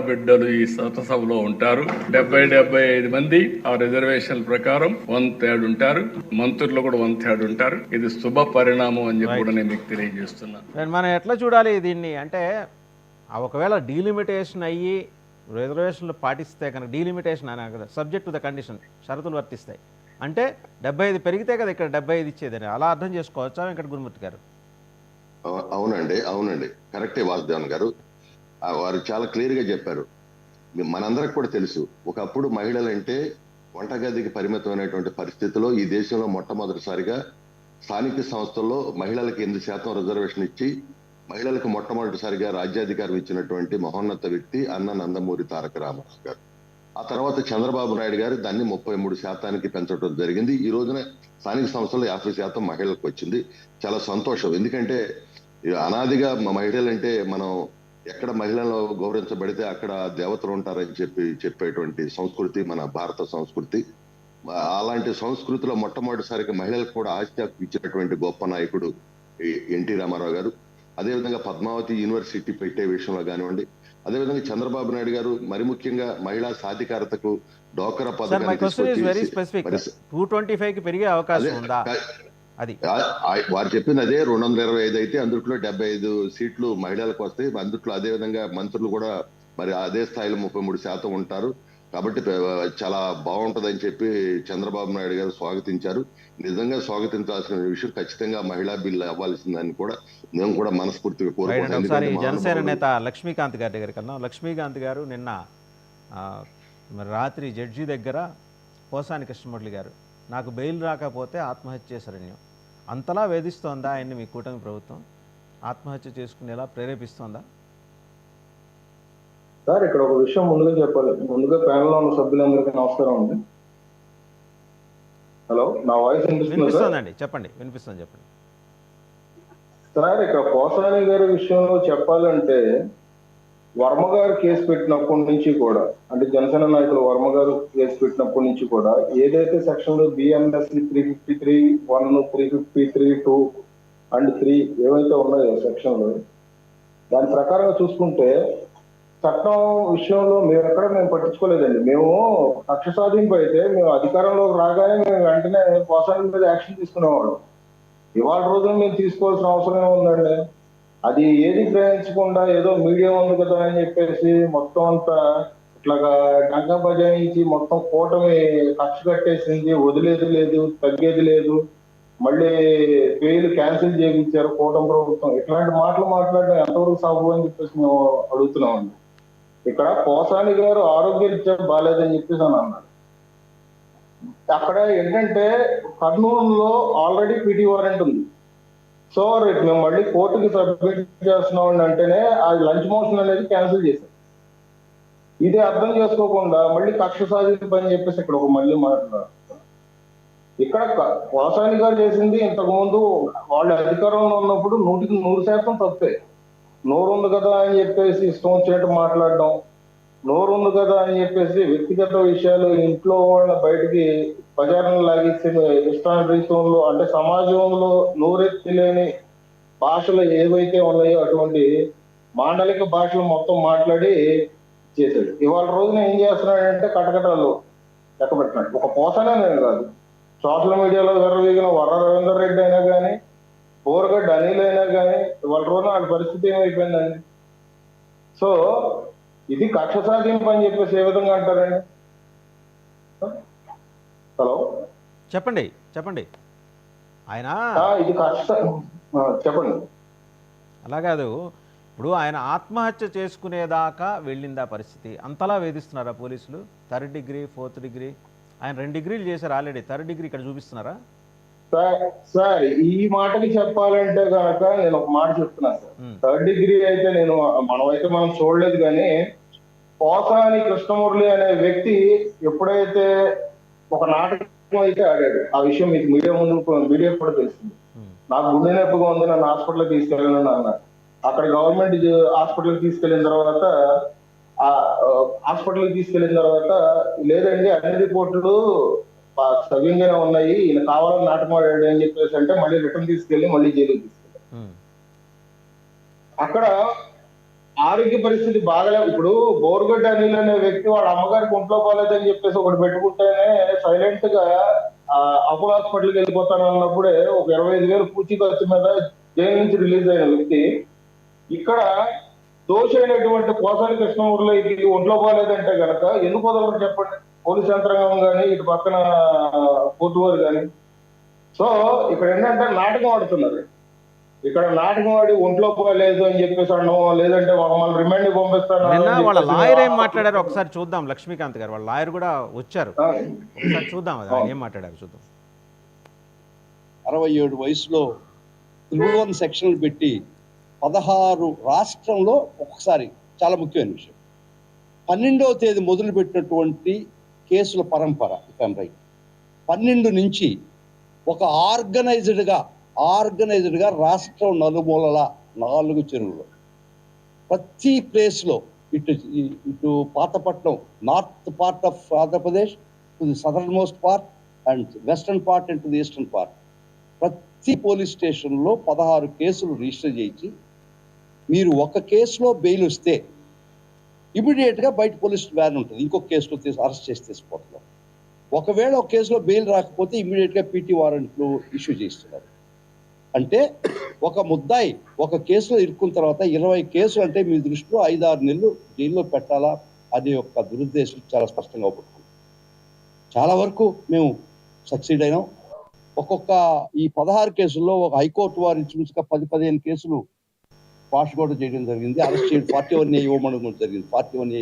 బిడ్డలు ఈ సభలో ఉంటారు. 75 మంది ఆ రిజర్వేషన్ ప్రకారం 1/3 ఉంటారు. మంత్రులు కూడా 1/3 ఉంటారు. ఇది శుభ పరిణామం అని చెప్పి కూడా నేను మీకు తెలియజేస్తున్నా. మనం ఎట్లా చూడాలి దీన్ని అంటే ఒకవేళ డీలిమిటేషన్ అయ్యి రిజర్వేషన్లు పాటిస్తే కనుక డీలిమిటేషన్ అనే కదా సబ్జెక్ట్ టు ద కండిషన్ షరతులు వర్తిస్తాయి అంటే 75 పెరిగితే కదా ఇక్కడ 75 ఇచ్చేదని అలా అర్థం చేసుకోవచ్చా వెంకట గురుమూర్తి గారు? అవునండి కరెక్టే వాసుదేవన్ గారు. వారు చాలా క్లియర్ గా చెప్పారు. మనందరికి కూడా తెలుసు, ఒకప్పుడు మహిళలంటే వంటగదికి పరిమితమైనటువంటి పరిస్థితిలో ఈ దేశంలో మొట్టమొదటిసారిగా స్థానిక సంస్థల్లో మహిళలకు 8% రిజర్వేషన్ ఇచ్చి మహిళలకు మొట్టమొదటిసారిగా రాజ్యాధికారం ఇచ్చినటువంటి మహోన్నత వ్యక్తి అన్న నందమూరి తారక రామారావు గారు. ఆ తర్వాత చంద్రబాబు నాయుడు గారు దాన్ని 33% పెంచడం జరిగింది. ఈ రోజున స్థానిక సంస్థల్లో 50% మహిళలకు వచ్చింది. చాలా సంతోషం. ఎందుకంటే అనాదిగా మహిళలంటే మనం ఎక్కడ మహిళలు గౌరవించబడితే అక్కడ దేవతలు ఉంటారని చెప్పేటువంటి సంస్కృతి మన భారత సంస్కృతి. అలాంటి సంస్కృతిలో మొట్టమొదటిసారిగా మహిళలకు కూడా ఆస్తి హక్కు ఇచ్చినటువంటి గొప్ప నాయకుడు ఎన్టీ రామారావు గారు. అదేవిధంగా పద్మావతి యూనివర్సిటీ పెట్టే విషయంలో కానివ్వండి, అదేవిధంగా చంద్రబాబు నాయుడు గారు మరి ముఖ్యంగా మహిళా సాధికారతకు డోకరా పథకాన్ని వారు చెప్పింది అదే. 225 అయితే అందుట్లో 75 సీట్లు మహిళలకు వస్తాయి. అందుట్లో అదే విధంగా మంత్రులు కూడా మరి అదే స్థాయిలో 33% ఉంటారు. కాబట్టి చాలా బాగుంటదని చెప్పి చంద్రబాబు నాయుడు గారు స్వాగతించారు. నిజంగా స్వాగతించాల్సిన విషయం. ఖచ్చితంగా మహిళా బిల్లు అవ్వాల్సిందని కూడా మేము కూడా మనస్ఫూర్తిగా కోరుకుంటున్నాం. జనసేన నేత లక్ష్మీకాంత్ గారి దగ్గర కన్నా లక్ష్మీకాంత్ గారు నిన్న రాత్రి జడ్జి దగ్గర పోసాని కృష్ణమురళి గారు నాకు బెయిల్ రాకపోతే ఆత్మహత్య శరణ్యం అంతలా వేధిస్తోందా ఆయన్ని మీ కూటమి ప్రభుత్వం? ఆత్మహత్య చేసుకునేలా ప్రేరేపిస్తోందా? సార్ ఇక్కడ ఒక విషయం ముందుగా చెప్పాలి. ముందుగా ప్యానెల్లో ఉన్న సభ్యులందరికీ నమస్కారం అండి. హలో, నా వాయిస్ వినిపిస్తుందండి? చెప్పండి. వినిపిస్తుంది, చెప్పండి సార్. ఇక్కడ పోసాని గారి విషయంలో చెప్పాలంటే వర్మ గారు కేసు పెట్టినప్పటి నుంచి కూడా, అంటే జనసేన నాయకులు వర్మ గారు కేసు పెట్టినప్పటి నుంచి కూడా ఏదైతే సెక్షన్లు బిఎంఎస్ 353(1), 353(2) అండ్ 3 ఏవైతే ఉన్నాయో సెక్షన్లు, దాని ప్రకారంగా చూసుకుంటే చట్టం విషయంలో మేము పట్టించుకోలేదండి. మేము కక్ష సాధింపు అయితే మేము అధికారంలోకి రాగానే మేము వెంటనే పోసాని మీద యాక్షన్ తీసుకునేవాళ్ళం. ఇవాళ రోజున మేము తీసుకోవాల్సిన అవసరం ఏముందండి? అది ఏది గ్రహించకుండా ఏదో మీడియా ఉంది కదా అని చెప్పేసి మొత్తం అంతా ఇట్లాగా డంకా బజాయించి మొత్తం కూటమి కక్ష కట్టేసింది, వదిలేది లేదు, తగ్గేది లేదు, మళ్ళీ పేర్లు క్యాన్సిల్ చేయించారు కూటమి ప్రభుత్వం. ఇట్లాంటి మాటలు మాట్లాడడం ఎంతవరకు సాగు అని చెప్పేసి మేము అడుగుతున్నామండి. ఇక్కడ పోసాని గారు ఆరోగ్యరీత్యా బాగాలేదని చెప్పేసి అని అన్నారు. అక్కడ ఏంటంటే కర్నూలులో ఆల్రెడీ పిటి వారెంట్ ఉంది. సో రేపు మేము మళ్ళీ కోర్టుకి సబ్మిట్ చేస్తున్నాం అంటేనే ఆ లంచ్ మోషన్ అనేది క్యాన్సిల్ చేశారు. ఇది అర్థం చేసుకోకుండా మళ్ళీ కక్ష సాధింపు అని చెప్పేసి ఇక్కడ ఒక మళ్ళీ మాట్లాడారు. ఇక్కడ పోసాని గారు చేసింది ఇంతకు ముందు వాళ్ళు అధికారంలో ఉన్నప్పుడు 100% తప్పే. నోరు ఉంది కదా అని చెప్పేసి ఇష్టం వచ్చినట్టు మాట్లాడడం, నోరు ఉంది కదా అని చెప్పేసి వ్యక్తిగత విషయాలు ఇంట్లో వాళ్ళ బయటికి ప్రచారం లాగిస్తే ఇష్టానురీతంలో, అంటే సమాజంలో నోరెత్తిలేని భాషలు ఏవైతే ఉన్నాయో అటువంటి మాండలిక భాషలు మొత్తం మాట్లాడి చేశాడు. ఇవాళ రోజున ఏం చేస్తున్నాడంటే కటకటాలు లెక్క పెట్టినాడు. ఒక పోసానే కాదు, సోషల్ మీడియాలో విర్రవీగిన వర్ర రవీందర్ రెడ్డి అయినా కానీ, బోరగడ్డ అనిల్ అయినా కానీ ఇవాళ రోజున వాళ్ళ పరిస్థితి ఏమైపోయిందండి? సో ఇది కక్ష సాధింపు అని చెప్పేసి ఏ విధంగా అంటారండి? హలో, చెప్పండి చెప్పండి. ఆయన ఇది కక్ష, చెప్పండి. అలా కాదు, ఇప్పుడు ఆయన ఆత్మహత్య చేసుకునేదాకా వెళ్ళిందా పరిస్థితి? అంతలా వేధిస్తున్నారా పోలీసులు? 3rd డిగ్రీ 4th డిగ్రీ, ఆయన 2 డిగ్రీలు చేశారు ఆల్రెడీ. 3rd డిగ్రీ ఇక్కడ చూపిస్తున్నారా? సార్ ఈ మాటకి చెప్పాలంటే కనుక నేను ఒక మాట చెప్తున్నా సార్. 3rd డిగ్రీ అయితే మనం చూడలేదు, కానీ పోసాని కృష్ణమురళి అనే వ్యక్తి ఎప్పుడైతే ఒక నాటకం అయితే ఆడాడు, ఆ విషయం మీకు మీడియా కూడా తెలిసింది. నాకు గుండె నొప్పిగా ఉంది, నన్ను హాస్పిటల్కి తీసుకెళ్ళాలని అన్నారు. అక్కడ గవర్నమెంట్ హాస్పిటల్కి తీసుకెళ్ళిన తర్వాత లేదండి అన్ని రిపోర్టులు సవ్యంగానే ఉన్నాయి, ఈయన కావాలని నాటకం ఆడాడు అని చెప్పేసి అంటే మళ్ళీ రిటర్న్ తీసుకెళ్ళి మళ్ళీ జైలుకి తీసుకెళ్ళారు. అక్కడ ఆరోగ్య పరిస్థితి బాగలేదు. ఇప్పుడు బోర్గడ్డ అనిల్ అనే వ్యక్తి వాళ్ళ అమ్మగారికి ఒంట్లో బాగాలేదని చెప్పేసి ఒకటి పెట్టుకుంటేనే సైలెంట్ గా అపోలో హాస్పిటల్కి వెళ్ళిపోతాను అన్నప్పుడే ఒక 25,000 పూచి ఖర్చు మీద జైలు నుంచి రిలీజ్ అయిన వ్యక్తి ఇక్కడ దోషి అయినటువంటి పోసాని కృష్ణమూర్తికి ఒంట్లో బాగాలేదంటే గనక ఎందుకు వదలరు చెప్పండి? పోలీస్ యంత్రాంగం కానీ ఇటు పక్కన కోర్టు వారు కానీ. సో ఇక్కడ ఏంటంటే నాటకం ఆడుతున్నారు. ఇక్కడ నాటకం ఆడి ఒంట్లో పోలేదు అని చెప్పేసి అనడం, లేదంటే మమ్మల్ని రిమాండ్ పంపిస్తాను నిన్న వాళ్ళ లాయర్ ఏం మాట్లాడారు ఒకసారి చూద్దాం. లక్ష్మీకాంత్ గారు వాళ్ళ లాయర్ కూడా వచ్చారు, ఒకసారి చూద్దాం అది ఆయన ఏం మాట్లాడారు చూద్దాం. 67 వయసులో 301 సెక్షన్లు పెట్టి 16 రాష్ట్రంలో ఒకసారి చాలా ముఖ్యమైన విషయం 12వ తేదీ మొదలుపెట్టినటువంటి కేసుల పరంపర రైట్ 12 నుంచి ఒక ఆర్గనైజ్డ్గా రాష్ట్రం నలుమూలల 4 చెరువులు ప్రతి ప్లేస్లో ఇటు Pathapatnam north part of Andhra Pradesh to the southern most part and western part and to the eastern part ప్రతి పోలీస్ స్టేషన్లో 16 కేసులు రిజిస్టర్ చేయించి మీరు ఒక కేసులో బెయిల్ వస్తే ఇమీడియట్గా బయట పోలీస్ వ్యాన్ ఉంటుంది, ఇంకొక కేసులో అరెస్ట్ చేసి తీసుకుపోతున్నారు. ఒకవేళ ఒక కేసులో బెయిల్ రాకపోతే ఇమీడియట్గా పీటీ వారెంట్లు ఇష్యూ చేస్తున్నారు. అంటే ఒక ముద్దాయి ఒక కేసులో ఇరుక్కున్న తర్వాత 20 కేసులు అంటే మీ దృష్టిలో 5-6 నెలలు జైల్లో పెట్టాలా అనే యొక్క దురుద్దేశం చాలా స్పష్టంగా పట్టుకుంది. చాలా వరకు మేము సక్సీడ్ అయినాం. ఒక్కొక్క ఈ 16 కేసుల్లో ఒక హైకోర్టు వారు ఇంచుమించుగా 10-15 కేసులు వాష్ కూడా చేయడం జరిగింది. అరెస్ట్ చేయడం 41A ఇవ్వమని కూడా జరిగింది. 41A